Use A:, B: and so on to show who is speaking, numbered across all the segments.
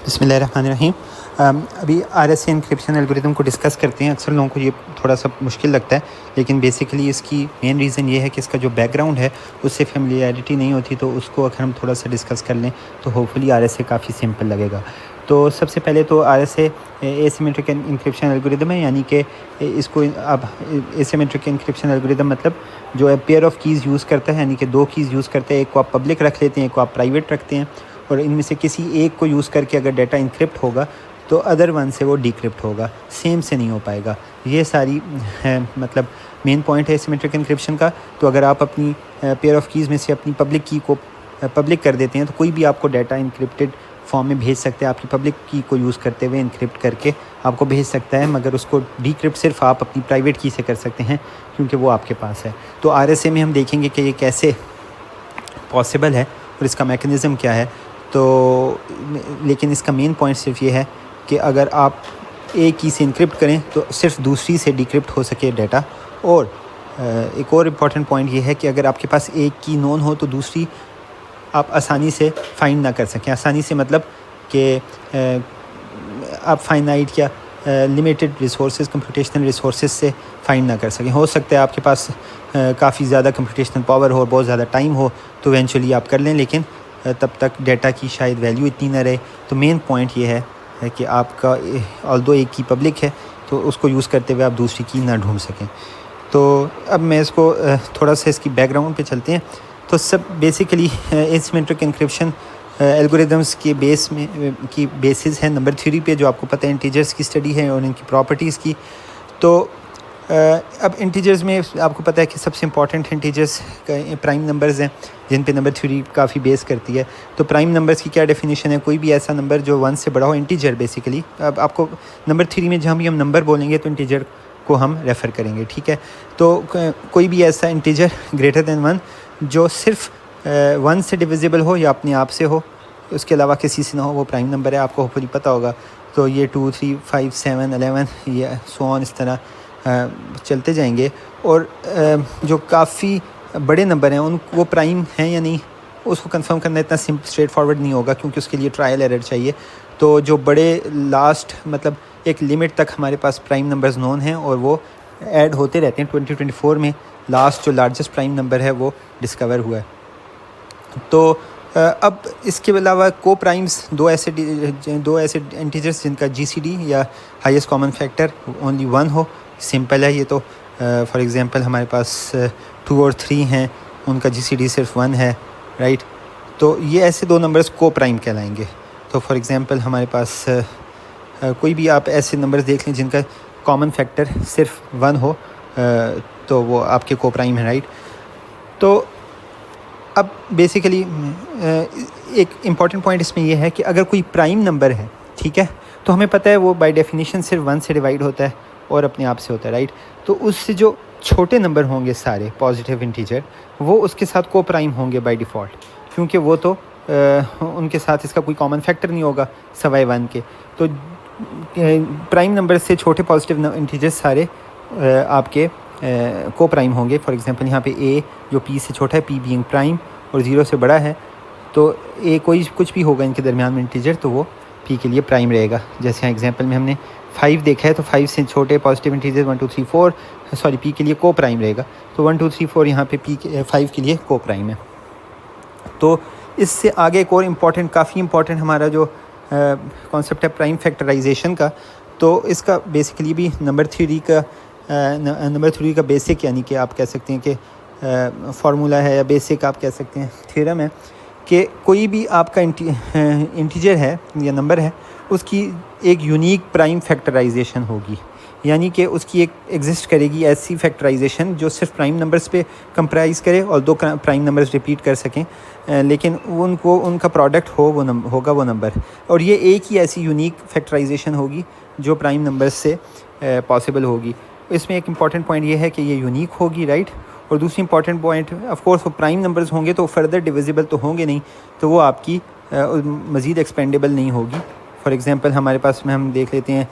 A: बिस्मिल्लाहिर्रहमानिर्रहीम। अभी RSA encryption algorithm को डिस्कस करते हैं। अक्सर लोगों को ये थोड़ा सा मुश्किल लगता है, लेकिन बेसिकली इसकी मेन रीज़न ये है कि इसका जो बैकग्राउंड है उससे फेमिलियरिटी नहीं होती। तो उसको अगर हम थोड़ा सा डिस्कस कर लें तो होपफुली RSA काफ़ी सिंपल लगेगा। तो सबसे पहले तो RSA एसिमेट्रिक एन्क्रिप्शन एल्गोरिदम है, यानी कि इसको अब एसिमेट्रिक एन्क्रिप्शन एल्गोरिदम मतलब जो पेयर ऑफ कीज़ यूज़ करता है, यानी कि दो कीज़ यूज़ करते हैं। एक को आप पब्लिक रख लेते हैं, एक को आप प्राइवेट रखते हैं, और इनमें से किसी एक को यूज़ करके अगर डाटा इनक्रिप्ट होगा तो अदर वन से वो डिक्रिप्ट होगा, सेम से नहीं हो पाएगा। ये सारी मतलब मेन पॉइंट है एसिमेट्रिक एन्क्रिप्शन का। तो अगर आप अपनी पेयर ऑफ कीज़ में से अपनी पब्लिक की को पब्लिक कर देते हैं तो कोई भी आपको डाटा इनक्रिप्टेड फॉर्म में भेज सकते हैं। आपकी पब्लिक की को यूज़ करते हुए इनक्रिप्ट करके आपको भेज सकता है, मगर उसको डिक्रिप्ट सिर्फ आप अपनी प्राइवेट की से कर सकते हैं, क्योंकि वो आपके पास है। तो RSA में हम देखेंगे कि ये कैसे पॉसिबल है और इसका मैकेनिज़्म क्या है। तो लेकिन इसका मेन पॉइंट सिर्फ ये है कि अगर आप एक की से इनक्रिप्ट करें तो सिर्फ दूसरी से डिक्रिप्ट हो सके डाटा। और एक और इम्पॉर्टेंट पॉइंट ये है कि अगर आपके पास एक की नोन हो तो दूसरी आप आसानी से फाइंड ना कर सकें। आसानी से मतलब कि आप फाइनाइट या लिमिटेड रिसोर्सेज कंप्यूटेशनल रिसोर्सेज से फाइंड ना कर सकें। हो सकता है आपके पास काफ़ी ज़्यादा कंप्यूटेशनल पावर हो, बहुत ज़्यादा टाइम हो, तो इवेंचुअली आप कर लें, लेकिन तब तक डाटा की शायद वैल्यू इतनी ना रहे। तो मेन पॉइंट ये है कि आपका ऑल्दो एक की पब्लिक है तो उसको यूज़ करते हुए आप दूसरी की ना ढूंढ सकें। तो अब मैं इसको थोड़ा सा इसकी बैकग्राउंड पे चलते हैं। तो सब बेसिकली एसिमेट्रिक एन्क्रिप्शन एल्गोरिदम्स के बेस में की बेसिस है नंबर थ्योरी पे, जो आपको पता है इंटीजर्स की स्टडी है और इनकी प्रॉपर्टीज़ की। तो अब इंटीजर्स में आपको पता है कि सबसे इंपॉर्टेंट इंटीजर्स प्राइम नंबर्स हैं, जिन पे नंबर थ्योरी काफ़ी बेस करती है। तो प्राइम नंबर्स की क्या डेफिनेशन है? कोई भी ऐसा नंबर जो 1 से बड़ा हो, इंटीजर बेसिकली। अब आपको नंबर थ्योरी में जहाँ भी हम नंबर बोलेंगे तो इंटीजर को हम रेफ़र करेंगे, ठीक है। तो कोई भी ऐसा इंटीजर ग्रेटर दैन 1 जो सिर्फ 1 से डिविजिबल हो या अपने आप से हो, उसके अलावा किसी से ना हो, वो प्राइम नंबर है। आपको होपफुली पता होगा। तो ये 2, 3, 5, 7, 11 ये सो ऑन इस तरह चलते जाएंगे। और जो काफ़ी बड़े नंबर हैं उन वो प्राइम हैं या नहीं, उसको कंफर्म करना इतना सिंपल स्ट्रेट फॉरवर्ड नहीं होगा, क्योंकि उसके लिए ट्रायल एरर चाहिए। तो जो बड़े लास्ट मतलब एक लिमिट तक हमारे पास प्राइम नंबर्स नोन हैं और वो ऐड होते रहते हैं। 2024 में लास्ट जो लार्जेस्ट प्राइम नंबर है वो डिस्कवर हुआ है। तो अब इसके अलावा को प्राइम्स दो ऐसे इंटीजर्स जिनका GCD या हाईएस्ट कॉमन फैक्टर ओनली 1 हो, सिंपल है ये। तो फॉर एग्ज़ाम्पल हमारे पास 2 और 3 हैं, उनका GCD सिर्फ 1 है, राइट। तो ये ऐसे दो नंबर्स को प्राइम कहलाएंगे। तो फॉर एग्ज़ाम्पल हमारे पास कोई भी आप ऐसे नंबर्स देख लें जिनका कॉमन फैक्टर सिर्फ 1 हो, तो वो आपके को प्राइम है, राइट। तो अब बेसिकली एक इम्पॉर्टेंट पॉइंट इसमें यह है कि अगर कोई प्राइम नंबर है, ठीक है, तो हमें पता है वो बाय डेफिनेशन सिर्फ 1 से डिवाइड होता है और अपने आप से होता है, राइट। तो उससे जो छोटे नंबर होंगे सारे पॉजिटिव इंटीजर, वो उसके साथ को प्राइम होंगे बाय डिफ़ॉल्ट, क्योंकि वो तो उनके साथ इसका कोई कॉमन फैक्टर नहीं होगा सवाए 1 के। तो प्राइम नंबर से छोटे पॉजिटिव इंटीजर्स सारे आपके को प्राइम होंगे। फॉर एग्जांपल यहाँ पे A जो P से छोटा है, P बीइंग प्राइम और 0 से बड़ा है, तो A कोई कुछ भी होगा इनके दरमियान में इंटीजर, तो वो P के लिए प्राइम रहेगा। जैसे यहाँ एग्जांपल में हमने 5 देखा है, तो 5 से छोटे पॉजिटिव इंटीजर 1, 2, 3, 4 सॉरी P के लिए को प्राइम रहेगा। तो 1, 2, 3, 4 यहाँ पे 5 के लिए को प्राइम है। तो इससे आगे एक और इम्पॉर्टेंट काफ़ी इम्पॉर्टेंट हमारा जो कॉन्सेप्ट है प्राइम फैक्टराइजेशन का। तो इसका बेसिकली भी नंबर थ्योरी का बेसिक, यानी कि आप कह सकते हैं कि फार्मूला है या बेसिक आप कह सकते हैं थ्योरम है कि कोई भी आपका इंटीजर है या नंबर है, उसकी एक यूनिक प्राइम फैक्टराइजेशन होगी, यानी कि उसकी एक एग्जिस्ट करेगी ऐसी फैक्टराइजेशन जो सिर्फ प्राइम नंबर्स पे कंप्राइज करे और दो प्राइम नंबर्स रिपीट कर सकें, लेकिन उनको उनका प्रोडक्ट हो होगा वो नंबर। और ये एक ही ऐसी यूनिक फैक्टराइजेशन होगी जो प्राइम नंबर्स से पॉसिबल होगी। इसमें एक इम्पॉर्टेंट पॉइंट ये है कि ये यूनिक होगी, राइट। और दूसरी इंपॉर्टेंट पॉइंट, ऑफ कोर्स वो प्राइम नंबर्स होंगे तो फर्दर डिविजिबल तो होंगे नहीं, तो वो आपकी मज़ीद एक्सपेंडेबल नहीं होगी। फॉर एग्ज़ाम्पल हमारे पास में हम देख लेते हैं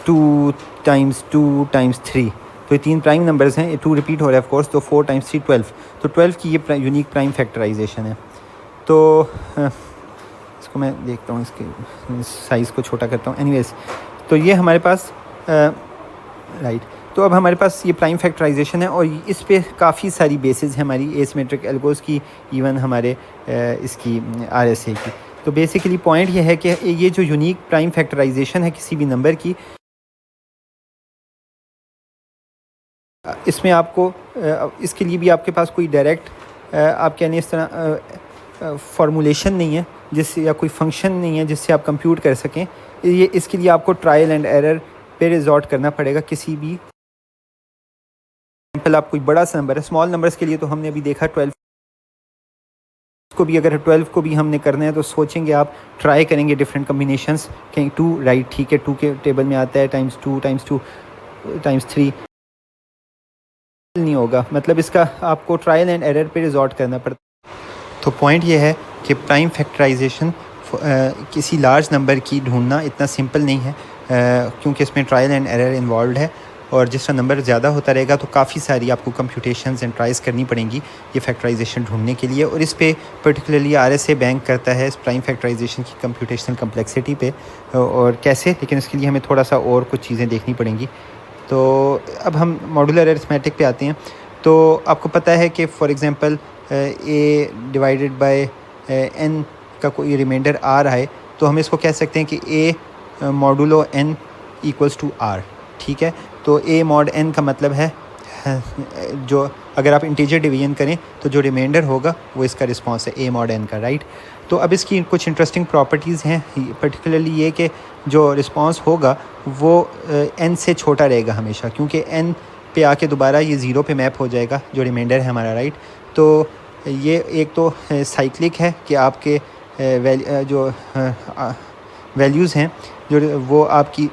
A: 2 × 2 × 3, तो ये 3 प्राइम नंबर्स हैं, ये 2 रिपीट हो रहा है ऑफ कोर्स, तो 4 × 3 12, तो 12 की ये यूनिक प्राइम फैक्टराइजेशन है। तो इसको मैं देखता हूँ, इसके साइज़ को छोटा करता हूँ। एनीवेज, तो ये हमारे पास राइट, तो अब हमारे पास ये प्राइम फैक्टराइजेशन है और इस पे काफ़ी सारी बेसिस है हमारी एसिमेट्रिक एल्गोस की, इवन हमारे इसकी आरएसए की। तो बेसिकली पॉइंट ये है कि ये जो यूनिक प्राइम फैक्टराइजेशन है किसी भी नंबर की, इसमें आपको इसके लिए भी आपके पास कोई डायरेक्ट आप कहने इस तरह फार्मूलेशन नहीं है जिससे, या कोई फंक्शन नहीं है जिससे आप कंप्यूट कर सकें। ये इसके लिए आपको ट्रायल एंड एरर पे रिजॉर्ट करना पड़ेगा। किसी भी एग्जाम्पल, आप कोई बड़ा सा नंबर है, स्मॉल नंबर्स के लिए तो हमने अभी देखा 12 को भी, अगर 12 को भी हमने करना है तो सोचेंगे आप, ट्राई करेंगे डिफरेंट कम्बिनेशंस, कहीं 2 राइट ठीक है, 2 के टेबल में आता है टाइम्स 2 टाइम्स 3 नहीं होगा, मतलब इसका आपको ट्रायल एंड एरर पे रिजॉर्ट करना पड़ता। तो पॉइंट ये है कि प्राइम फैक्टराइजेशन किसी लार्ज नंबर की ढूंढना इतना सिंपल नहीं है, क्योंकि इसमें ट्रायल एंड एरर इन्वॉल्व है, और जिस तरह नंबर ज़्यादा होता रहेगा तो काफ़ी सारी आपको कंप्यूटेशंस एंड ट्राइज करनी पड़ेंगी ये फैक्टराइजेशन ढूंढने के लिए। और इस पे पर्टिकुलरली आरएसए बैंक करता है इस प्राइम फैक्टराइजेशन की कंप्यूटेशनल कम्प्लेक्सिटी पे, और कैसे, लेकिन इसके लिए हमें थोड़ा सा और कुछ चीज़ें देखनी पड़ेंगी। तो अब हम मॉड्यूलर अरिथमेटिक पे आते हैं। तो आपको पता है कि for example A divided by N का कोई रिमाइंडर आ रहा है, तो हम इसको कह सकते हैं कि A modulo N equals to R, ठीक है। तो ए मॉड एन का मतलब है जो अगर आप इंटीजर डिवीजन करें तो जो रिमाइंडर होगा वो इसका रिस्पांस है ए मॉड एन का, राइट। तो अब इसकी कुछ इंटरेस्टिंग प्रॉपर्टीज़ हैं, पर्टिकुलरली ये कि जो रिस्पांस होगा वो एन से छोटा रहेगा हमेशा, क्योंकि एन पे आके दोबारा ये ज़ीरो पे मैप हो जाएगा जो रिमाइंडर है हमारा, राइट। तो ये एक तो साइक्लिक है कि आपके जो वैल्यूज़ हैं जो वो आपकी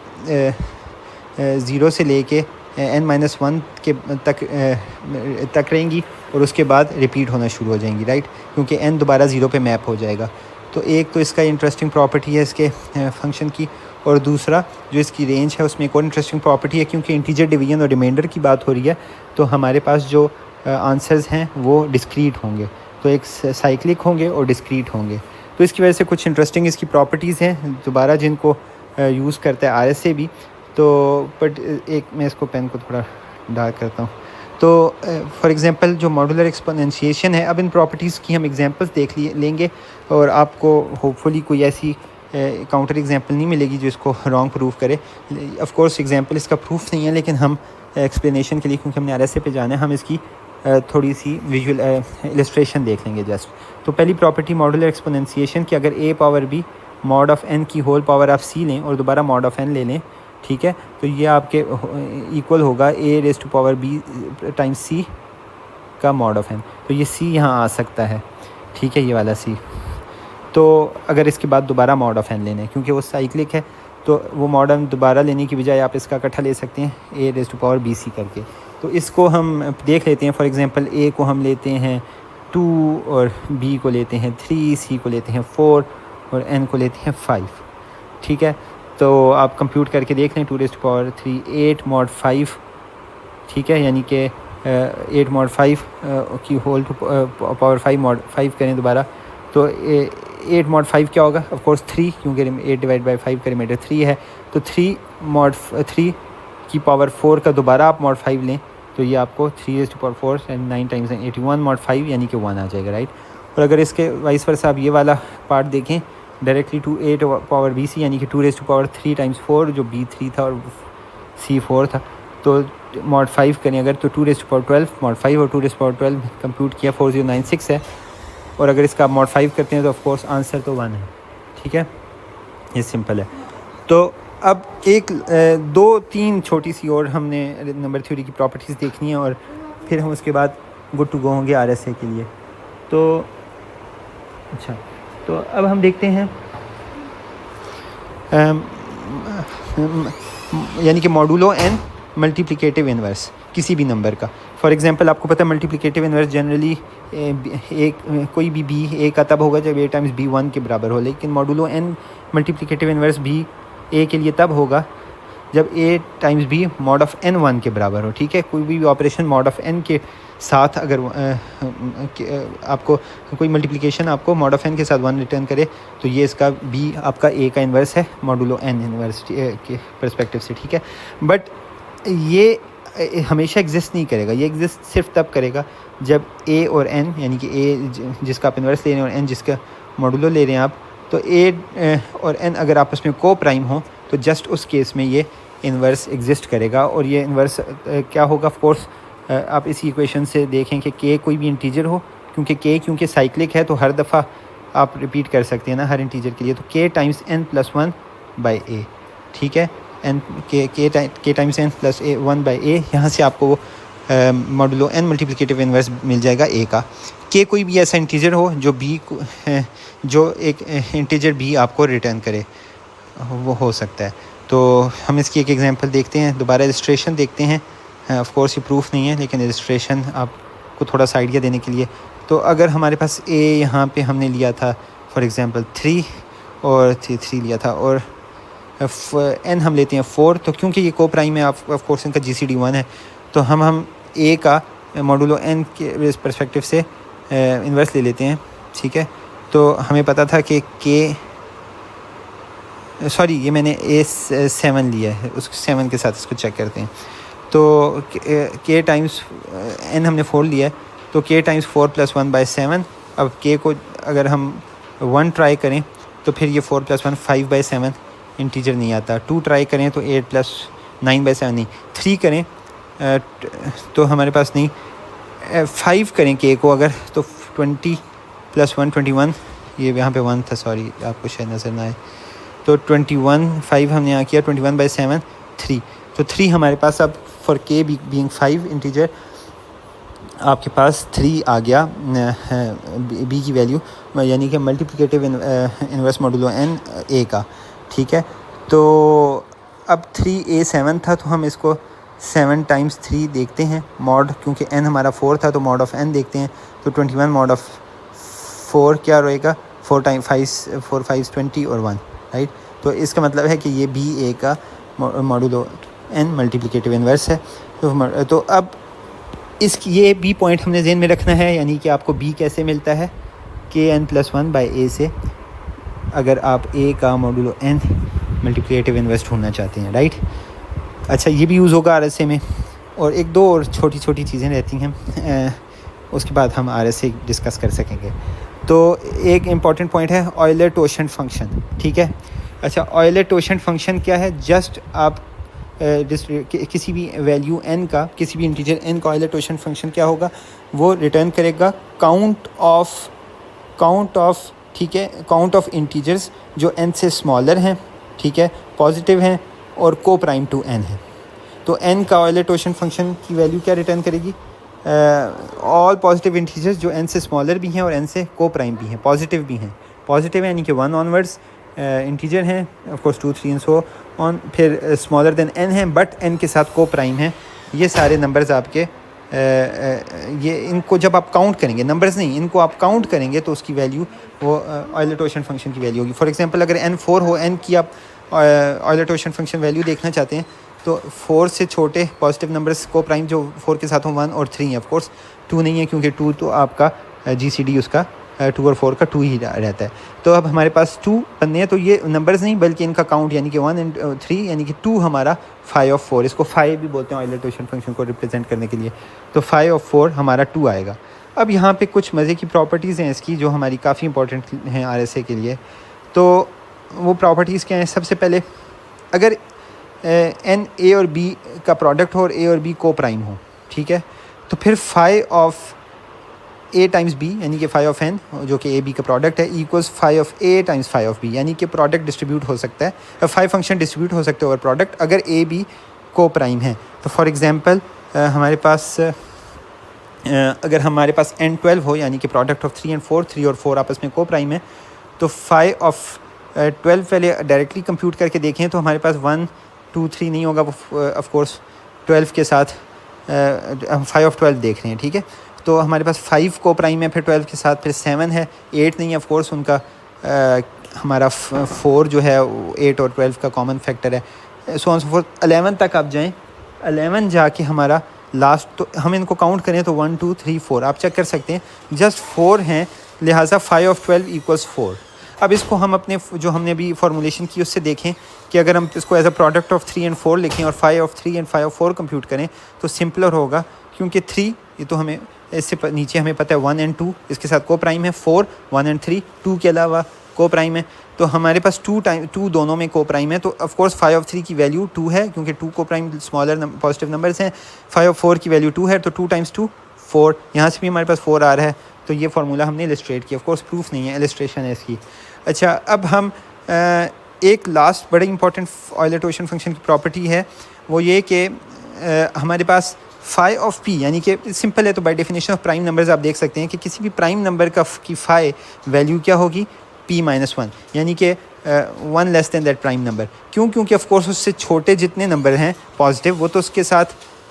A: ज़ीरो से लेके n-1 के तक रहेंगी और उसके बाद रिपीट होना शुरू हो जाएंगी, राइट, क्योंकि n दोबारा ज़ीरो पे मैप हो जाएगा। तो एक तो इसका इंटरेस्टिंग प्रॉपर्टी है इसके फंक्शन की, और दूसरा जो इसकी रेंज है उसमें एक और इंटरेस्टिंग प्रॉपर्टी है, क्योंकि इंटीजर डिवीजन और रिमाइंडर की बात हो रही है तो हमारे पास जो आंसर्स हैं वो डिस्क्रीट होंगे, तो एक साइक्लिक होंगे और डिस्क्रीट होंगे। तो इसकी वजह से कुछ इंटरेस्टिंग इसकी प्रॉपर्टीज़ हैं दोबारा जिनको यूज़ करता है आरएसए भी। तो बट एक मैं इसको पेन को थोड़ा डार्क करता हूँ। तो फॉर एग्ज़ाम्पल जो मॉड्यूलर एक्सपोनेंशिएशन है, अब इन प्रॉपर्टीज़ की हम एग्जांपल्स देख लेंगे और आपको होपफुली कोई ऐसी काउंटर एग्जांपल नहीं मिलेगी जो इसको रॉन्ग प्रूफ करे। ऑफ कोर्स एग्जांपल इसका प्रूफ नहीं है, लेकिन हम एक्सप्लेनेशन के लिए, क्योंकि हमने आरएसए पे जाना है, हम इसकी थोड़ी सी विजुअल इलस्ट्रेशन देख लेंगे जस्ट। तो पहली प्रॉपर्टी मॉड्यूलर एक्सपोनेंशिएशन की, अगर a power b mod of n की होल पावर आप c लें और दोबारा मॉड ऑफ़ n ले लें, ठीक है, तो ये आपके इक्वल होगा a raise to power b times c का मॉड ऑफ़ n। तो ये c यहाँ आ सकता है, ठीक है, ये वाला c। तो अगर इसके बाद दोबारा मॉड ऑफ़ n लेने, क्योंकि वो साइक्लिक है, तो वो मॉड ऑफ़ दोबारा लेने की बजाय आप इसका इकट्ठा ले सकते हैं a raise to power b c करके। तो इसको हम देख लेते हैं। फॉर एग्ज़ाम्पल a को हम लेते हैं 2 और b को लेते हैं 3, c को लेते हैं 4 और n को लेते हैं 5, ठीक है। तो आप कंप्यूट करके देख लें, 2 रेज़ टू पावर 3 8 मॉड 5, ठीक है, यानी कि 8 मॉड 5 की होल टू पावर 5 मॉड 5 करें दोबारा, तो 8 मॉड 5 क्या होगा, ऑफ कोर्स 3, क्योंकि 8 डिवाइड बाई 5 का रिमाइंडर 3 है। तो 3 मॉड 3 की पावर 4 का दोबारा आप मॉड 5 लें, तो ये आपको 3 raise to power 4 and 9 times 81 mod 5 यानी कि 1 आ जाएगा, राइट। और अगर इसके वाइस वर्सा आप ये वाला पार्ट देखें डायरेक्टली, 2 8 पावर बी सी यानी कि 2 रेज़ टू पावर 3 टाइम्स 4 जो b 3 था और c 4 था, तो मॉड 5 करें अगर, तो 2 रेज़ टू पावर 12 मॉड 5 और 2 रेज़ टू पावर 12 कंप्यूट किया 4096 है। और अगर इसका मॉड 5 करते हैं तो ऑफ कोर्स आंसर तो 1 है, ठीक है, ये सिंपल है। तो अब एक 2-3 छोटी सी और हमने नंबर थ्योरी की प्रॉपर्टीज़ देखनी है और फिर हम उसके बाद गुड टू गो होंगे आरएसए के लिए। तो अच्छा, तो अब हम देखते हैं यानी कि मॉडुलो n मल्टीप्लिकेटिव इन्वर्स किसी भी नंबर का। फॉर एग्जांपल आपको पता है मल्टीप्लिकेटिव इन्वर्स जनरली एक कोई भी b a का तब होगा जब a टाइम्स b 1 के बराबर हो, लेकिन modulo n multiplicative inverse b a के लिए तब होगा जब a times b mod of n 1 के बराबर हो, ठीक है। कोई भी ऑपरेशन मॉड ऑफ़ n के साथ अगर आपको कोई मल्टीप्लिकेशन आपको मॉड ऑफ़ n के साथ 1 रिटर्न करे तो ये इसका b आपका a का इन्वर्स है मॉडुलो n इन्वर्स के पर्सपेक्टिव से, ठीक है। बट ये हमेशा एग्जिस्ट नहीं करेगा, ये एग्जिस्ट सिर्फ तब करेगा जब a और n, यानी कि a जिसका आप इन्वर्स ले रहे हैं और n जिसका मॉडुलो ले रहे हैं आप, तो a और n अगर आपस में को प्राइम हो तो जस्ट उस केस में ये इन्वर्स एग्जिस्ट करेगा। और ये इन्वर्स क्या होगा, ऑफ कोर्स आप इसी इक्वेशन से देखें कि k कोई भी इंटीजर हो, क्योंकि साइक्लिक है तो हर दफ़ा आप रिपीट कर सकते हैं ना हर इंटीजर के लिए, तो k times n plus 1 by a, ठीक है। k times n plus 1 by a, यहाँ से आपको मॉडुलो n मल्टीप्लिकेटिव इन्वर्स मिल जाएगा a का। k कोई भी ऐसा इंटीजर हो जो b जो एक इंटीजर b आपको रिटर्न करे, वो हो सकता है। तो हम इसकी एक एग्जांपल देखते हैं, दोबारा इलस्ट्रेशन देखते हैं। ऑफ कोर्स ये प्रूफ नहीं है लेकिन इलस्ट्रेशन आपको थोड़ा सा आइडिया देने के लिए। तो अगर हमारे पास a यहाँ पे हमने लिया था फॉर एग्जांपल 3 और 3 लिया था और n हम लेते हैं 4, तो क्योंकि ये को प्राइम है ऑफ कोर्स इनका GCD 1 है, तो हम a का मॉडुलो n के पर्सपेक्टिव से इन्वर्स ले लेते हैं, ठीक है। तो हमें पता था कि ये मैंने a7 लिया है, उस 7 के साथ इसको चेक करते हैं। तो k टाइम्स n हमने 4 लिया है, तो k टाइम्स 4 प्लस 1 बाई 7। अब k को अगर हम 1 ट्राई करें तो फिर ये 4 प्लस 1 5 बाई 7 इंटीजर नहीं आता। 2 ट्राई करें तो 8 प्लस 9 बाई 7 नहीं। 3 करें तो हमारे पास नहीं। 5 करें k को अगर, तो 20 प्लस 1 21, ये यहाँ पे 1 था, सॉरी आपको शायद नज़र ना आए। तो 21 5 हमने यहाँ किया, 21 बाई 7 3, तो 3 हमारे पास अब फॉर k बीइंग 5 इंटीजर आपके पास 3 आ गया b की वैल्यू, यानी कि multiplicative inverse modulo n a का, ठीक है। तो अब 3a7 था तो हम इसको 7 टाइम्स 3 देखते हैं मॉड, क्योंकि n हमारा 4 था तो मॉड ऑफ़ n देखते हैं। तो 21 मॉड ऑफ़ 4 क्या रहेगा, 4 टाइम 5 20 और 1, राइट। तो इसका मतलब है कि ये b a का मॉडुलो n मल्टीप्लिकेटिव इन्वर्स है। तो अब ये b पॉइंट हमने ज़हन में रखना है, यानी कि आपको b कैसे मिलता है kn प्लस 1 बाई a से, अगर आप a का मॉडुलो n मल्टीप्लिकेटिव इन्वर्स ढूंढना चाहते हैं, राइट। अच्छा, ये भी यूज़ होगा RSA में, और एक दो और छोटी छोटी चीज़ें रहती हैं, उसके बाद हम RSA डिस्कस कर सकेंगे। तो एक इम्पॉर्टेंट पॉइंट है ऑयलर टोशेंट फंक्शन, ठीक है। अच्छा, ऑयलर टोशेंट फंक्शन क्या है, जस्ट आप किसी भी वैल्यू n का, किसी भी इंटीजर n का ऑयलर टोशेंट फंक्शन क्या होगा, वो रिटर्न करेगा काउंट ऑफ ठीक है, काउंट ऑफ इंटीजर्स जो n से स्मॉलर हैं, ठीक है, पॉजिटिव हैं और को प्राइम टू n है। तो n का ऑयलर टोशेंट फंक्शन की वैल्यू क्या रिटर्न करेगी, ऑल पॉजिटिव इंटीजर्स जो n से स्मॉलर भी हैं और n से को प्राइम भी हैं, पॉजिटिव भी हैं, पॉजिटिव यानी कि 1 ऑनवर्ड्स इंटीजर हैं, of course 2 3 and so on, फिर स्मॉलर देन n हैं बट n के साथ को प्राइम हैं। ये सारे नंबर्स आपके ये इनको जब आप काउंट करेंगे, नंबर्स नहीं, इनको आप काउंट करेंगे तो उसकी वैल्यू वो ऑयलर टोशेंट फंक्शन की वैल्यू होगी। फॉर एग्जांपल अगर n 4 हो, n की आप ऑयलर टोशेंट फंक्शन वैल्यू देखना चाहते हैं तो 4 से छोटे पॉजिटिव नंबर्स को प्राइम जो 4 के साथ हो 1 और 3 है, ऑफ कोर्स 2 नहीं है क्योंकि 2 तो आपका GCD उसका 2 और 4 का 2 ही रहता है। तो अब हमारे पास 2 बनने हैं, तो ये नंबर्स नहीं बल्कि इनका काउंट यानी कि 1 एंड 3 यानी कि 2 हमारा 5 ऑफ 4, इसको 5 भी बोलते हैं ऑयलर टोशेंट फंक्शन को रिप्रेजेंट करने के लिए। तो 5 ऑफ 4 हमारा 2 आएगा। अब यहाँ पे कुछ मज़े की प्रॉपर्टीज़ हैं इसकी जो हमारी काफ़ी इंपॉर्टेंट हैं RSA के लिए। तो वो प्रॉपर्टीज़ क्या हैं, सबसे पहले अगर n a और b का प्रोडक्ट हो और a और b को प्राइम हो, ठीक है, तो फिर 5 ऑफ a टाइम्स b यानी कि 5 ऑफ n जो कि a b का प्रोडक्ट है equals 5 of a times 5 of b, यानी कि प्रोडक्ट डिस्ट्रीब्यूट हो सकता है, 5 फंक्शन डिस्ट्रीब्यूट हो सकते हैं ओवर प्रोडक्ट अगर a b को प्राइम है। तो फॉर एग्जांपल हमारे पास अगर हमारे पास n 12 हो यानी कि प्रोडक्ट ऑफ 3 एंड 4, 3 और 4 आपस में को प्राइम है, तो 5 ऑफ 12 पहले डायरेक्टली कंप्यूट करके देखें तो हमारे पास 1 2 3 नहीं होगा, ऑफ कोर्स 12 के साथ हम 5 ऑफ 12 देख रहे हैं, ठीक है। तो हमारे पास 5 को प्राइम है, फिर 12 के साथ फिर 7 है, 8 नहीं है, ऑफ कोर्स उनका हमारा 4 जो है 8 और 12 का कॉमन फैक्टर है, सो ऑन सो फोर्थ 11 तक आप जाएँ, 11 जाके हमारा लास्ट, तो हम इनको काउंट करें तो 1 2 3 4 आप चेक कर सकते हैं, जस्ट 4 हैं, लिहाजा 5 ऑफ 12 इक्वल्स 4। अब इसको हम अपने जो हमने अभी फॉर्मूलेशन की उससे देखें कि अगर हम इसको as a product of 3 and 4 लिखें और 5 ऑफ 3 एंड 5 ऑफ 4 कंप्यूट करें तो सिंपलर होगा, क्योंकि 3 ये तो हमें इससे नीचे हमें पता है 1 एंड 2 इसके साथ को प्राइम है, 4 1 एंड 3 2 के अलावा को प्राइम है, तो हमारे पास 2 दोनों में को प्राइम है, तो ऑफ कोर्स 5 ऑफ 3 की वैल्यू 2 है, क्योंकि 2 को प्राइम स्मॉलर पॉजिटिव नंबर्स हैं। 5 ऑफ 4 की वैल्यू 2 है, तो 2 टाइम्स 2 4, यहाँ से भी हमारे पास 4 आ रहा है। तो ये फार्मूला हमने इलस्ट्रेट किया, ऑफ कोर्स प्रूफ नहीं है, इलस्ट्रेशन है इसकी। अच्छा, अब हम एक लास्ट बड़े इंपॉर्टेंट ऑयलर टोशन फंक्शन की प्रॉपर्टी है, वो ये कि हमारे पास फाई ऑफ पी, यानी कि सिंपल है, तो by definition of prime numbers आप देख सकते हैं कि किसी भी प्राइम नंबर की फाई वैल्यू क्या होगी, p-1, यानी कि 1 less than that prime number. क्यों? क्योंकि ऑफ कोर्स उससे छोटे जितने नंबर हैं पॉजिटिव वो तो उसके साथ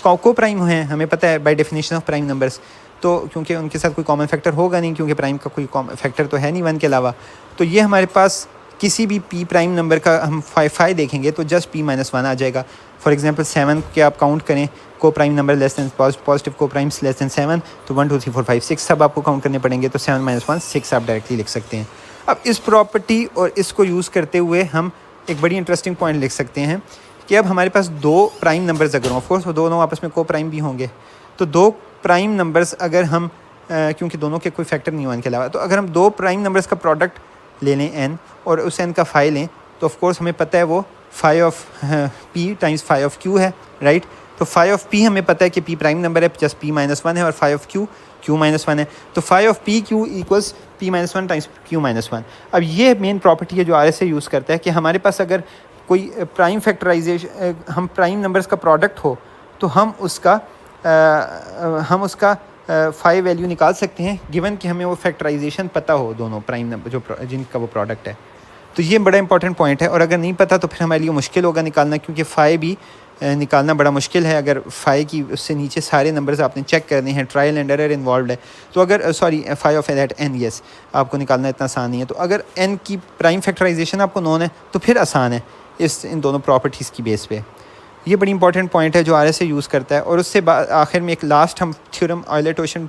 A: को प्राइम हैं, हमें पता है by definition of prime numbers, तो क्योंकि उनके साथ कोई कॉमन फैक्टर होगा नहीं, क्योंकि प्राइम का कोई कॉमन फैक्टर तो है नहीं 1 के अलावा। तो ये हमारे पास किसी भी p प्राइम नंबर का हम फाई देखेंगे तो जस्ट p-1 आ जाएगा। फॉर एग्जांपल 7 के आप काउंट करें, को prime number less than positive को प्राइम्स लेस दैन 7, तो 1 2 3 4 5 6 सब आपको काउंट करने पड़ेंगे, तो 7 - 1 6 आप डायरेक्टली लिख सकते हैं। अब इस प्रॉपर्टी और इसको यूज़ करते हुए हम एक बड़ी इंटरेस्टिंग पॉइंट लिख सकते हैं कि अब हमारे पास 2 प्राइम नंबर्स अगर ऑफ कोर्स वो दोनों आपस में को प्राइम भी होंगे, तो 2 प्राइम नंबर्स अगर हम क्योंकि दोनों के कोई फैक्टर नहीं हुआ इनके अलावा, तो अगर हम 2 प्राइम नंबर्स का प्रोडक्ट ले लें n और उस n का फाई लें, तो ऑफ कोर्स हमें पता है वो phi of p times phi of q है, राइट। तो फाई ऑफ p हमें पता है कि p प्राइम नंबर है, जस्ट p-1 है, और फाई ऑफ q q-1 है, तो phi of p q equals p-1 times q-1। अब ये मेन प्रॉपर्टी है जो RSA यूज़ करता है कि हमारे पास अगर कोई प्राइम फैक्टराइजेशन, हम प्राइम नंबर्स का प्रोडक्ट हो, तो हम उसका फाई वैल्यू निकाल सकते हैं, गिवन कि हमें वो फैक्टराइजेशन पता हो दोनों प्राइम नंबर जो जिनका वो प्रोडक्ट है। तो ये बड़ा इंपॉर्टेंट पॉइंट है, और अगर नहीं पता तो फिर हमारे लिए मुश्किल होगा निकालना, क्योंकि फाई भी निकालना बड़ा मुश्किल है। अगर फाई की उससे नीचे सारे नंबर्स आपने चेक करने हैं, ट्रायल एंड एरर इन्वॉल्व है, तो अगर phi of that n, yes, आपको निकालना इतना आसान नहीं है। तो अगर n की प्राइम फैक्टराइजेशन आपको नोन है तो फिर आसान है इन दोनों प्रॉपर्टीज़ की बेस पे। ये बड़ी इंपॉर्टेंट पॉइंट है जो RSA यूज़ करता है। और उससे आखिर में एक लास्ट हम थ्योरम, ऑयलर टोशन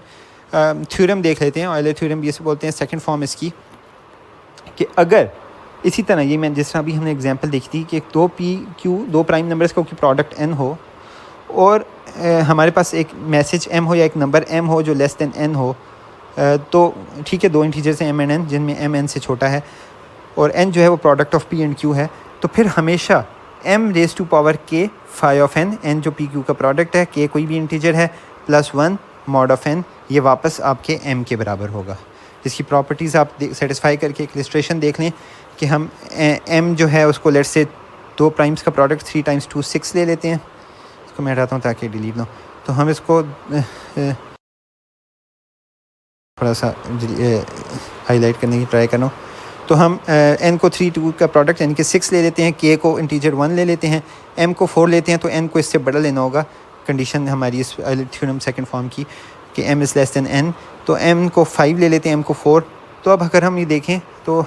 A: थ्योरम देख लेते हैं। ऑयलर थ्योरम भी इसे बोलते हैं, सेकंड फॉर्म इसकी, कि अगर इसी तरह ये मैं जिस तरह अभी हमने एग्जांपल देखी थी कि 2 प्राइम नंबर्स का की प्रोडक्ट n हो, और हमारे पास एक मैसेज m हो या एक नंबर m हो जो लेस दैन n हो, तो ठीक है, 2 इंटीजर्स हैं m एंड n, जिनमें m n से छोटा है, और n जो है वो product of p and q है, तो फिर हमेशा m⁻⁴ k phi of n जो p q का प्रोडक्ट है, k कोई भी इंटीजर है, +1 mod ऑफ n, ये वापस आपके m के बराबर होगा। इसकी प्रॉपर्टीज़ आप सेटिस्फाई करके एक इलस्ट्रेशन देख लें कि हम m जो है उसको लेट्स से 2 प्राइम्स का प्रोडक्ट 3 टाइम्स 2 6 ले लेते हैं। इसको मैं हटाता हूँ ताकि डिलीट ना, तो हम इसको थोड़ा सा हाईलाइट करने की ट्राई कर रहा हूँ। तो हम n को 3 2 का प्रोडक्ट यानी कि 6 ले लेते हैं, k को इंटीजर 1 ले लेते हैं, m को 4 लेते हैं, तो n को इससे बड़ा लेना होगा। कंडीशन हमारी इस थ्योरम सेकंड फॉर्म की कि m is less than n, तो m को 5 ले लेते हैं, m को 4। तो अब अगर हम ये देखें तो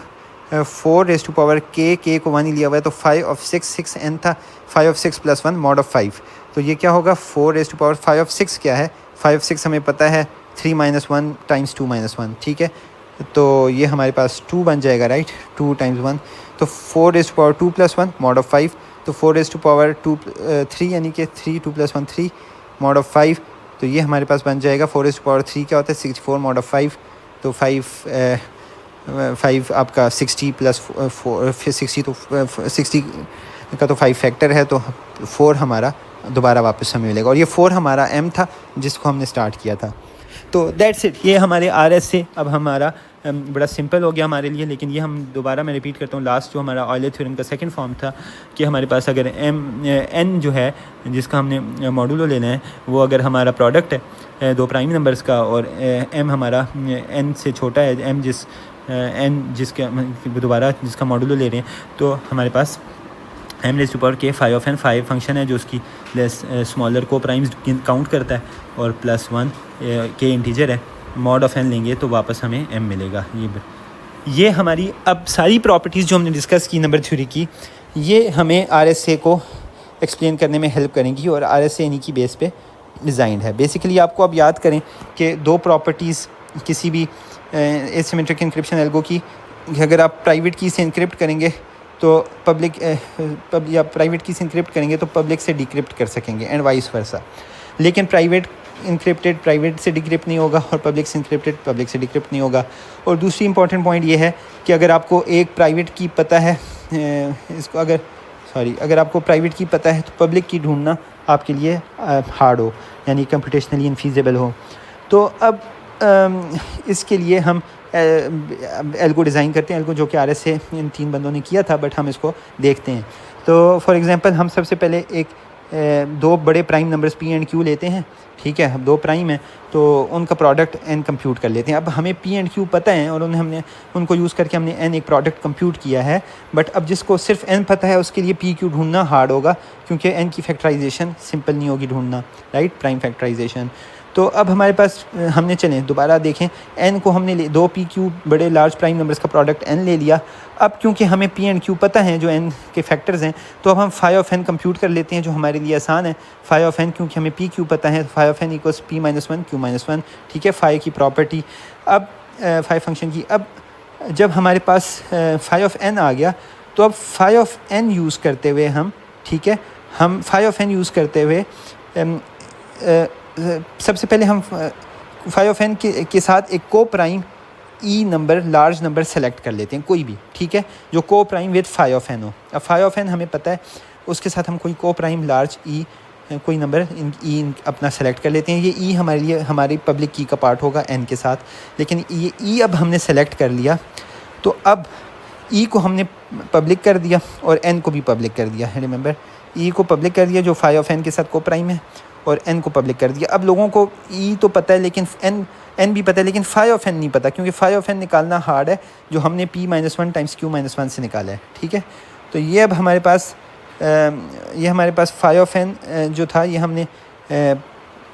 A: 4 k को 1 ही लिया हुआ है, तो 5 ऑफ 6 n था, 5 ऑफ 6 + 1 mod ऑफ 5, तो ये क्या होगा 4 ऑफ 6 क्या है, 5 6 हमें पता है 3 - 1 टाइम्स 2 - 1, ठीक है, तो ये हमारे पास 2 बन जाएगा, राइट, 2 टाइम्स 1, तो 4 + 1 mod ऑफ 5, तो 4 3 यानी कि 3 2 + 1 3 mod ऑफ 5, तो ये हमारे पास बन जाएगा 4 क्या होता है 64 mod ऑफ 5, तो 5 आपका 60 + 4 फिर 60, तो 60 का तो 5 फैक्टर है, तो 4 हमारा दोबारा वापस हमें मिलेगा, और ये 4 हमारा m था जिसको हमने स्टार्ट किया था। तो दैट्स इट, ये हमारे RSA अब हमारा बड़ा सिंपल हो गया हमारे लिए। लेकिन ये हम दोबारा मैं रिपीट करता हूँ, लास्ट जो हमारा ऑयलर थ्योरम का सेकंड फॉर्म था कि हमारे पास अगर n जो है जिसका हमने मॉडुलो लेना है, वो अगर हमारा प्रोडक्ट है 2 प्राइम नंबर्स का, और m हमारा n से छोटा है, m जिसके दोबारा जिसका मॉडुलो ले रहे हैं, तो हमारे पास m⁻k phi of n phi function है जो उसकी लेस स्मॉलर को प्राइम्स काउंट करता है, और +1 k इंटीजर है, mod ऑफ n लेंगे तो वापस हमें m मिलेगा। ये हमारी अब सारी प्रॉपर्टीज़ जो हमने डिस्कस की नंबर थ्योरी की, ये हमें RSA को एक्सप्लेन करने में हेल्प करेंगी और RSA इन्हीं की बेस पे डिज़ाइंड है। बेसिकली आपको अब याद करें कि दो प्रॉपर्टीज़ किसी भी एसिमेट्रिक इंक्रिप्शन एल्गो की, अगर आप प्राइवेट की से इंक्रिप्ट करेंगे तो या प्राइवेट की से इंक्रिप्ट करेंगे तो पब्लिक से डिक्रिप्ट कर सकेंगे एंड वाइस वर्सा। लेकिन प्राइवेट इंक्रिप्टेड प्राइवेट से डिक्रिप्ट नहीं होगा और पब्लिक से इंक्रिप्टेड पब्लिक से डिक्रिप्ट नहीं होगा। और दूसरी इंपॉर्टेंट पॉइंट ये है कि अगर आपको एक प्राइवेट की पता है अगर आपको प्राइवेट की पता है तो पब्लिक की ढूंढना आपके लिए हार्ड हो, यानी कंप्यूटेशनली इनफीजिबल हो। तो अब इसके लिए हम एल्गो डिज़ाइन करते हैं, एल्गो जो कि RSA इन 3 बंदों ने किया था, बट हम इसको देखते हैं। तो फॉर एग्ज़ाम्पल हम सबसे पहले एक 2 बड़े prime numbers P and Q लेते हैं, ठीक है। 2 प्राइम हैं तो उनका प्रोडक्ट n कंप्यूट कर लेते हैं। अब हमें P एंड Q पता है और हमने उनको यूज़ करके हमने n एक प्रोडक्ट कंप्यूट किया है। बट अब जिसको सिर्फ n पता है उसके लिए P Q ढूंढना हार्ड होगा, क्योंकि n की फैक्टराइजेशन सिंपल नहीं होगी ढूंढना, राइट, प्राइम फैक्टराइजेशन। तो अब हमारे पास हमने चलें दोबारा देखें, n को हमने 2 P Q बड़े लार्ज प्राइम नंबर्स का प्रोडक्ट n ले लिया। अब क्योंकि हमें P एंड Q पता है जो n के फैक्टर्स हैं, तो अब हम phi ऑफ n कंप्यूट कर लेते हैं, जो हमारे लिए आसान है। phi ऑफ n क्योंकि हमें P Q पता है, phi of n equals P-1 Q-1, ठीक है, phi की प्रॉपर्टी। अब phi फंक्शन की, अब जब हमारे पास phi ऑफ n आ गया तो अब phi ऑफ n यूज़ करते हुए हम, ठीक है, हम phi ऑफ n यूज़ करते हुए सबसे पहले हम phi ऑफ n के साथ एक को प्राइम ई नंबर, लार्ज नंबर सेलेक्ट कर लेते हैं, कोई भी, ठीक है, जो को prime with phi of n हो। अब phi ऑफ n हमें पता है, उसके साथ हम कोई को प्राइम लार्ज ई कोई नंबर ई अपना सेलेक्ट कर लेते हैं। ये ई हमारे लिए हमारी पब्लिक की का पार्ट होगा n के साथ। लेकिन ये ई अब हमने सेलेक्ट कर लिया, तो अब ई को हमने पब्लिक कर दिया और n को भी पब्लिक कर दिया। रिमेंबर, ई को पब्लिक कर दिया जो phi ऑफ n के साथ को प्राइम है, और n को पब्लिक कर दिया। अब लोगों को ई तो पता है लेकिन n भी पता है, लेकिन phi ऑफ n नहीं पता, क्योंकि phi ऑफ n निकालना हार्ड है, जो हमने P-1 टाइम्स Q-1 से निकाला है, ठीक है। तो ये अब हमारे पास phi ऑफ n जो था ये हमने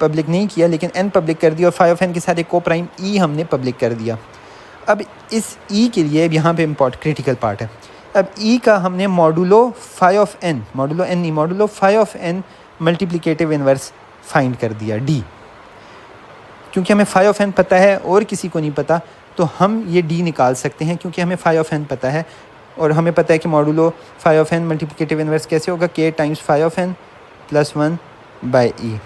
A: पब्लिक नहीं किया, लेकिन n पब्लिक कर दिया और phi ऑफ n के साथ एक को प्राइम ई हमने पब्लिक कर दिया। अब इस ई के लिए यहाँ पे क्रिटिकल पार्ट है। अब ई का हमने modulo phi of n, modulo n नहीं, modulo phi of n multiplicative inverse find कर दिया d। क्योंकि हमें phi ऑफ n पता है और किसी को नहीं पता, तो हम ये d निकाल सकते हैं, क्योंकि हमें phi ऑफ n पता है और हमें पता है कि modulo phi of n multiplicative inverse कैसे होगा, k times phi of n plus 1 by e,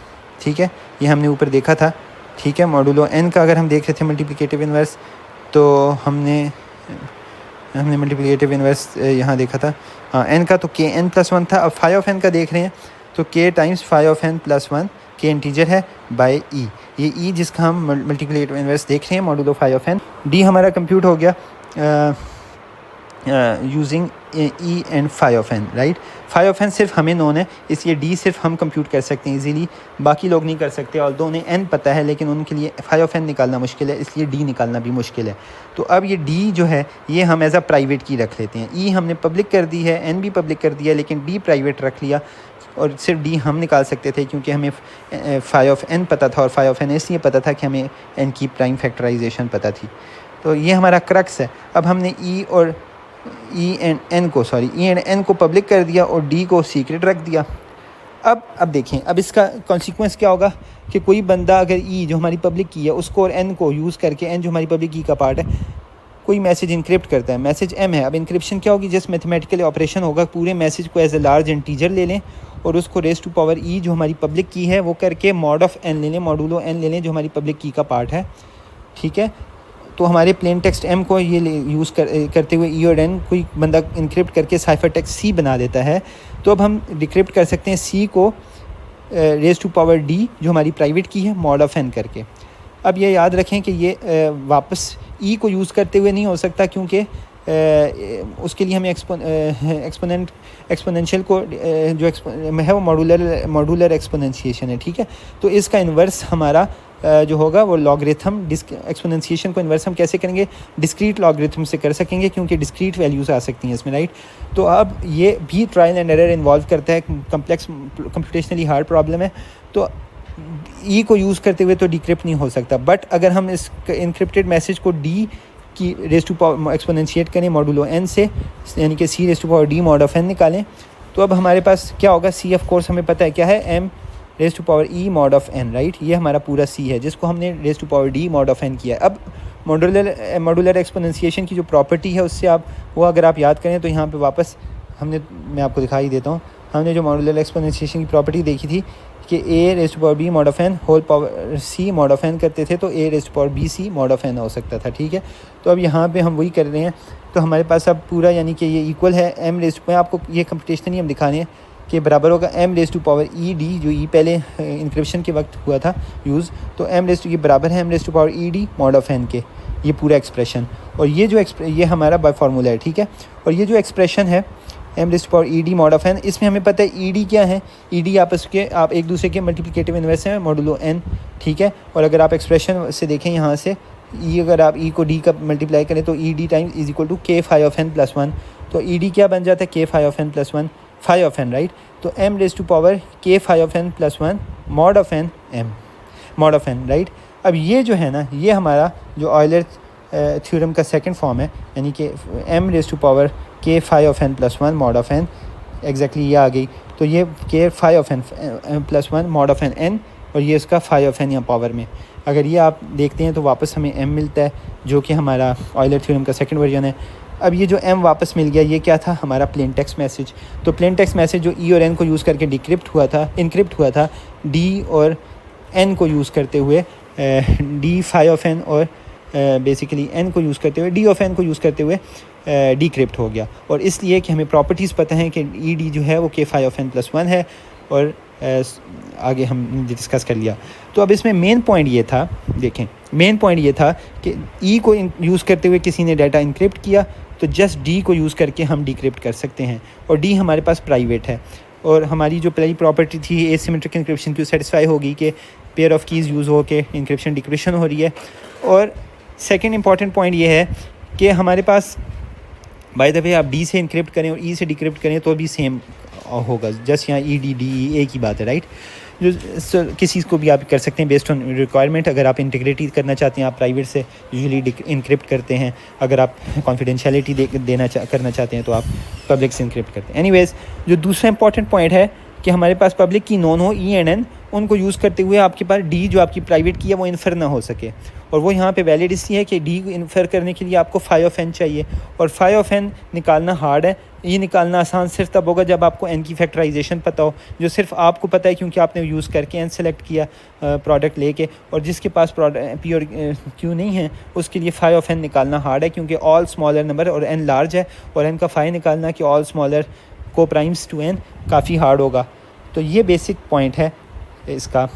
A: ठीक है। ये हमने ऊपर देखा था, ठीक है। मॉडुलो n का अगर हम देख रहे थे मल्टीप्लिकेटिव इन्वर्स, तो हमने मल्टीप्लिकेटिव इन्वर्स यहाँ देखा था, हाँ, n का तो k n प्लस 1 था। अब phi ऑफ n का देख रहे हैं तो k times phi of n plus 1, k integer है, बाई e। ये e जिसका हम मल्टीप्लिकेटिव इन्वर्स देख रहे हैं, modulo phi of n। d हमारा कंप्यूट हो गया using e and phi of n, right. phi of n सिर्फ हमें नोन है, इसलिए d सिर्फ हम कंप्यूट कर सकते हैं इजीली, बाकी लोग नहीं कर सकते। और उन्हें n पता है लेकिन उनके लिए phi ऑफ n निकालना मुश्किल है, इसलिए d निकालना भी मुश्किल है। तो अब ये d जो है ये हम एज अ प्राइवेट की रख लेते हैं। e हमने पब्लिक कर दी है, n भी पब्लिक कर दिया, लेकिन d प्राइवेट रख लिया, और सिर्फ d हम निकाल सकते थे क्योंकि हमें phi ऑफ n पता था, और phi ऑफ n इसलिए पता था कि हमें n की प्राइम फैक्टराइजेशन पता थी। तो ये हमारा क्रक्स है। अब हमने e एंड n को पब्लिक कर दिया और d को सीक्रेट रख दिया। अब देखें, अब इसका कॉन्सिक्वेंस क्या होगा कि कोई बंदा अगर e जो हमारी पब्लिक की है उसको और n को यूज़ करके, n जो हमारी पब्लिक की का पार्ट है, कोई मैसेज इनक्रिप्ट करता है, मैसेज m है। अब इनक्रिप्शन क्या होगी, जस्ट मैथमेटिकल ऑपरेशन होगा, पूरे मैसेज को एज ए लार्ज इंटीजर ले लें और उसको रेज़ टू पावर e जो हमारी पब्लिक की है वो करके मॉड ऑफ n ले लें, मॉडुलो n ले लें जो हमारी पब्लिक की का पार्ट है, ठीक है। तो हमारे प्लेन टेक्स्ट m को ये यूज़ करते हुए e और n कोई बंदा इनक्रिप्ट करके साइफर टेक्स्ट c बना देता है, तो अब हम डिक्रिप्ट कर सकते हैं c को रेज़ टू पावर d जो हमारी प्राइवेट की है, मॉड ऑफ n करके। अब ये याद रखें कि ये वापस e को यूज़ करते हुए नहीं हो सकता, क्योंकि उसके लिए हमें एक्सपोनेंशियल को जो है वो मॉडुलर एक्सपोनेंशिएशन है, ठीक है। तो इसका इन्वर्स हमारा जो होगा वो लॉगरिथम, एक्सपोनेंशिएशन को इन्वर्स हम कैसे करेंगे, डिस्क्रीट लॉगरिथम से कर सकेंगे, क्योंकि डिस्क्रीट वैल्यूज़ आ सकती हैं इसमें, राइट। तो अब ये भी ट्रायल एंड एरर इन्वॉल्व करता है, कम्प्लेक्स कंप्यूटेशनली हार्ड प्रॉब्लम है। तो ई को यूज़ करते हुए तो डिक्रिप्ट नहीं हो सकता, बट अगर हम इस इनक्रिप्टेड मैसेज को डी की रेज़ टू पावर एक्सपोनेंशिएट करें मॉडुलो n से, यानी कि c raise to power d mod of n निकालें, तो अब हमारे पास क्या होगा, सी ऑफ कोर्स हमें पता है क्या है, M raise to power E mod of N, right. ये हमारा पूरा सी है जिसको हमने raise to power D mod of N किया है। अब मॉड्यूलर एक्सपोनेंशिएशन की जो प्रॉपर्टी है उससे आप वो अगर आप याद करें तो यहाँ पे वापस मैं आपको दिखाई देता हूँ। हमने जो मॉड्यूलर एक्सपोनेंशिएशन की प्रॉपर्टी देखी थी कि A raise to power B mod of N whole power C mod of N करते थे तो A raise to power B C mod of N हो सकता था, ठीक है। तो अब यहाँ पे हम वही कर रहे हैं। तो हमारे पास अब पूरा यानी कि ये इक्वल है एम रेज टू, आपको ये कंप्यूटेशनली हम दिखा रहे हैं कि बराबर होगा M raise to power E D, जो ई पहले इंक्रिप्शन के वक्त हुआ था यूज़, तो एम रेज टू ये बराबर है M raise to power E D mod of N के, ये पूरा एक्सप्रेशन। और ये जो ये हमारा बाय फार्मूला है, ठीक है। और ये जो एक्सप्रेशन है M raise to power E D mod of N, इसमें हमें पता है ई डी क्या है, ई डी आपस के आप एक दूसरे के मल्टीप्लिकेटिव इन्वर्स हैं मॉडुलो एन, ठीक है। और अगर आप एक्सप्रेशन से देखें यहाँ से ई, अगर आप ई को डी का मल्टीप्लाई करें तो E D times is equal to K phi of N plus one, तो ई डी क्या बन जाता है, K phi of N plus one, phi of N, right. तो एम रेज टू पावर के phi of N plus one mod of N, M mod of N, right. अब ये जो है ना, ये हमारा जो ऑयलर थ्योरम का सेकंड फॉर्म है, यानी कि एम रेज टू पावर के phi of N plus one mod of n, exactly ये आ गई। तो ये k phi of N plus one mod of n n, और ये इसका फाई ऑफ एन यहाँ पावर में। अगर ये आप देखते हैं तो वापस हमें एम मिलता है जो कि हमारा ऑयलर थ्योरम का सेकंड वर्जन है। अब ये जो एम वापस मिल गया, ये क्या था, हमारा प्लेन टेक्स्ट मैसेज। तो प्लेन टेक्स्ट मैसेज जो ई और एन को यूज़ करके इनक्रिप्ट हुआ था डी और एन को यूज़ करते हुए, डी फाई ऑफ एन और बेसिकली एन को यूज़ करते हुए, डी ऑफ एन को यूज़ करते हुए डिक्रिप्ट हो गया। और इसलिए कि हमें प्रॉपर्टीज़ पता हैं कि ई डी जो है वो K phi of N plus one है, और आगे हम डिस्कस कर लिया। तो अब इसमें मेन पॉइंट ये था, देखें मेन पॉइंट ये था कि ई को यूज़ करते हुए किसी ने डाटा इनक्रिप्ट किया, तो जस्ट डी को यूज़ करके हम डिक्रिप्ट कर सकते हैं, और डी हमारे पास प्राइवेट है। और हमारी जो पहली प्रॉपर्टी थी एसिमेट्रिक इंक्रिप्शन की सेटिस्फाई होगी कि पेयर ऑफ कीज़ यूज़ हो के इंक्रिप्शन डिक्रिप्शन हो रही है। और सेकंड इंपॉर्टेंट पॉइंट ये है कि हमारे पास बाय द वे आप डी से इंक्रिप्ट करें और ई से डिक्रिप्ट करें तो भी सेम होगा, जस्ट यहाँ ई डी डी ई एक ही बात है, राइट। जो किसी को भी आप कर सकते हैं बेस्ड ऑन रिक्वायरमेंट। अगर आप इंटीग्रिटी करना चाहते हैं आप प्राइवेट से यूजुअली इंक्रिप्ट करते हैं, अगर आप कॉन्फिडेंशियलिटी करना चाहते हैं तो आप पब्लिक से इंक्रिप्ट करते हैं। एनीवेज, जो दूसरा इंपॉर्टेंट पॉइंट है कि हमारे पास पब्लिक की नॉन हो ई एंड एन, उनको यूज़ करते हुए आपके पास डी जो आपकी प्राइवेट की है वो इन्फर ना हो सके। और वो यहाँ पे वैलिड इसलिए है कि डी को इन्फर करने के लिए आपको फाई ऑफ एन चाहिए, और फाई ऑफ एन निकालना हार्ड है। ये निकालना आसान सिर्फ तब होगा जब आपको एन की फैक्टराइजेशन पता हो, जो सिर्फ आपको पता है क्योंकि आपने यूज़ करके एन सेलेक्ट किया प्रोडक्ट लेके। और जिसके पास पी और क्यू नहीं है उसके लिए फाई ऑफ एन निकालना हार्ड है, क्योंकि ऑल स्मॉलर नंबर और एन लार्ज है, और एन का फाई निकालना कि ऑल स्मॉलर को प्राइम्स टू एन काफ़ी हार्ड होगा। तो ये बेसिक पॉइंट है इसका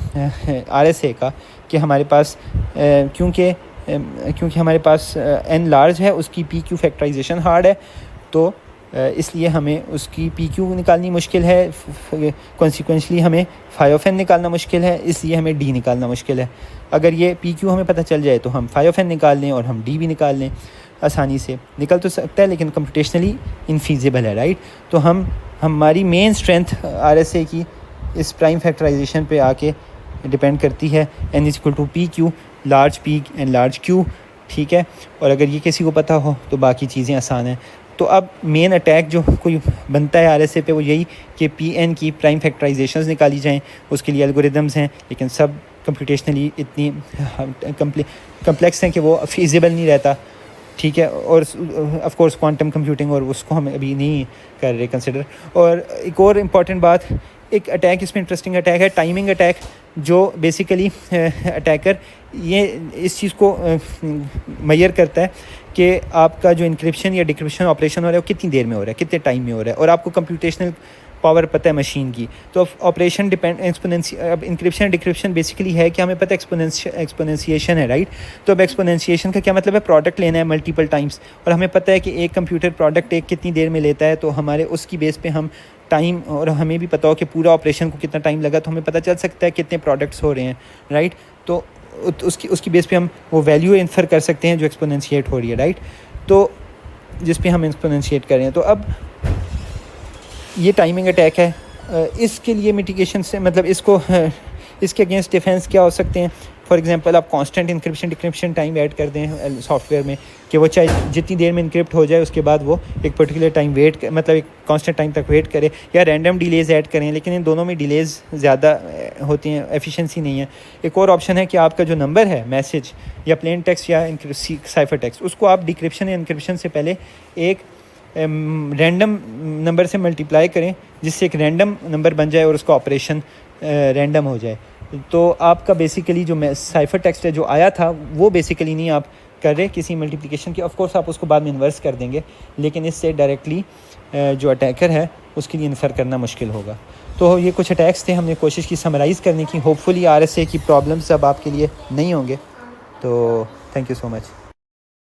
A: RSA का कि हमारे पास क्योंकि हमारे पास एन लार्ज है, उसकी PQ फैक्टराइजेशन हार्ड है, तो इसलिए हमें उसकी PQ निकालनी मुश्किल है, कॉन्सिक्वेंशली हमें फाई ऑफ एन निकालना मुश्किल है, इसलिए हमें D निकालना मुश्किल है। अगर ये PQ हमें पता चल जाए तो हम फाई ऑफ एन निकाल लें और हम D भी निकाल लें, आसानी से निकल तो सकता है लेकिन कंप्यूटेशनली इनफीजिबल है, राइट। तो हमारी मेन स्ट्रेंथ RSA की इस प्राइम फैक्टराइजेशन पे आके डिपेंड करती है, n is equal to P Q, large P and large Q, ठीक है। और अगर ये किसी को पता हो तो बाकी चीज़ें आसान हैं। तो अब मेन अटैक जो कोई बनता है RSA पे वो यही कि PN की प्राइम फैक्टराइजेशंस निकाली जाएं, उसके लिए एल्गोरिदम्स हैं, लेकिन सब कंप्यूटेशनली इतनी कम्प्लेक्स हैं कि वो फीजिबल नहीं रहता, ठीक है। और ऑफ कोर्स क्वांटम कंप्यूटिंग, और उसको हम अभी नहीं कर रहे कंसिडर। और एक और इम्पॉर्टेंट बात, एक अटैक इसमें इंटरेस्टिंग अटैक है, टाइमिंग अटैक, जो बेसिकली अटैकर ये इस चीज़ को मेजर करता है कि आपका जो इंक्रिप्शन या डिक्रिप्शन ऑपरेशन हो रहा है वो कितनी देर में हो रहा है, कितने टाइम में हो रहा है, और आपको कंप्यूटेशनल पावर पता है मशीन की। तो ऑपरेशन अब इंक्रिप्शन डिक्रिप्शन बेसिकली है कि हमें पता है एक्सपोनेंशिएशन है, राइट। तो अब एक्सपोनेंशिएशन का क्या मतलब है, प्रोडक्ट लेना है मल्टीपल टाइम्स, और हमें पता है कि एक कंप्यूटर प्रोडक्ट कितनी देर में लेता है, तो हमारे उसकी बेस पे हम टाइम, और हमें भी पता हो कि पूरा ऑपरेशन को कितना टाइम लगा, तो हमें पता चल सकता है कितने प्रोडक्ट्स हो रहे हैं, राइट। तो उसकी बेस पे हम वो वैल्यू इन्फर कर सकते हैं जो एक्सपोनेंशिएट हो रही है, राइट। तो जिस पे हम एक्सपोनेंशिएट कर रहे हैं। तो अब ये टाइमिंग अटैक है। इसके लिए मिटिगेशन से मतलब इसके अगेंस्ट डिफेंस क्या हो सकते हैं। फॉर एग्जांपल आप constant encryption decryption time add कर दें सॉफ्टवेयर में कि वो चाहे जितनी देर में इंक्रिप्ट हो जाए उसके बाद वो एक पर्टिकुलर टाइम मतलब एक कांस्टेंट टाइम तक वेट करे, या रैंडम डिलेज़ ऐड करें, लेकिन इन दोनों में डिलेज़ ज़्यादा होती हैं, एफिशिएंसी नहीं है। एक और ऑप्शन है कि आपका जो नंबर है मैसेज या प्लेन टेक्स्ट या साइफर टेक्स्ट, उसको आप डिक्रिप्शन या इंक्रिप्शन से पहले एक रैंडम नंबर से मल्टीप्लाई करें, जिससे एक रैंडम नंबर बन जाए और उसका ऑपरेशन रैंडम हो जाए। तो आपका बेसिकली जो साइफर टेक्स्ट है जो आया था वो बेसिकली नहीं आप कर रहे किसी मल्टीप्लिकेशन की, ऑफ कोर्स आप उसको बाद में इन्वर्स कर देंगे, लेकिन इससे डायरेक्टली जो अटैकर है उसके लिए इन्फर करना मुश्किल होगा। तो ये कुछ अटैक्स थे, हमने कोशिश की समराइज़ करने की। होपफुली RSA की प्रॉब्लम्स अब आपके लिए नहीं होंगे। तो थैंक यू सो मच।